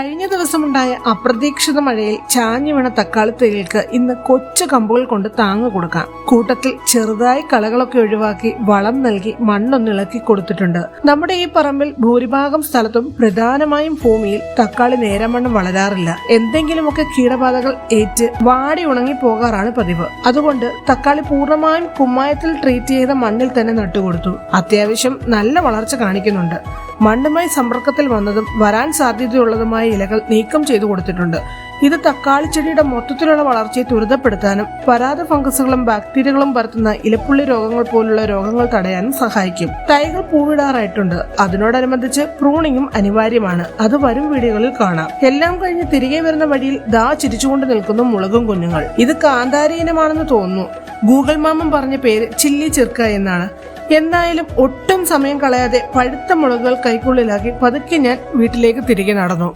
കഴിഞ്ഞ ദിവസമുണ്ടായ അപ്രതീക്ഷിത മഴയിൽ ചാഞ്ഞു വീണ തക്കാളിത്തൈകൾക്ക് ഇന്ന് കൊച്ചു കമ്പുകൾ കൊണ്ട് താങ്ങു കൊടുക്കാം. കൂട്ടത്തിൽ ചെറുതായി കളകളൊക്കെ ഒഴിവാക്കി വളം നൽകി മണ്ണൊന്നിളക്കി കൊടുത്തിട്ടുണ്ട്. നമ്മുടെ ഈ പറമ്പിൽ ഭൂരിഭാഗം സ്ഥലത്തും പ്രധാനമായും ഭൂമിയിൽ തക്കാളി നേരമണ്ണം വളരാറില്ല. എന്തെങ്കിലുമൊക്കെ കീടബാധകൾ ഏറ്റ് വാടി ഉണങ്ങി പോകാറാണ് പതിവ്. അതുകൊണ്ട് തക്കാളി പൂർണ്ണമായും കുമ്മായത്തിൽ ട്രീറ്റ് ചെയ്ത മണ്ണിൽ തന്നെ നട്ടുകൊടുത്തു. അത്യാവശ്യം നല്ല വളർച്ച കാണിക്കുന്നുണ്ട്. മണ്ണുമായി സമ്പർക്കത്തിൽ വന്നതും വരാൻ സാധ്യതയുള്ളതുമായ ഇലകൾ നീക്കം ചെയ്തു കൊടുത്തിട്ടുണ്ട്. ഇത് തക്കാളി ചെടിയുടെ മൊത്തത്തിലുള്ള വളർച്ചയെ ത്വരിതപ്പെടുത്താനും പരാത ഫംഗസുകളും ബാക്ടീരിയകളും പരത്തുന്ന ഇലപ്പുള്ളി രോഗങ്ങൾ പോലുള്ള രോഗങ്ങൾ തടയാനും സഹായിക്കും. തൈകൾ പൂവിടാറായിട്ടുണ്ട്. അതിനോടനുബന്ധിച്ച് പ്രൂണിങ്ങും അനിവാര്യമാണ്. അത് വരും വീഡിയോകളിൽ കാണാം. എല്ലാം കഴിഞ്ഞ് തിരികെ വരുന്ന വഴിയിൽ ദാ ചിരിച്ചുകൊണ്ട് നിൽക്കുന്ന മുളകും കുഞ്ഞുങ്ങൾ. ഇത് കാന്താരി ഇനമാണെന്ന് തോന്നുന്നു. ഗൂഗിൾ മാമൻ പറഞ്ഞ പേര് ചില്ലി ചെർക്ക എന്നാണ്. എന്തായാലും ഒട്ടും സമയം കളയാതെ പഴുത്ത മുളകുകൾ കൈക്കുള്ളിലാക്കി പതുക്കെ ഞാൻ വീട്ടിലേക്ക് തിരികെ നടന്നു.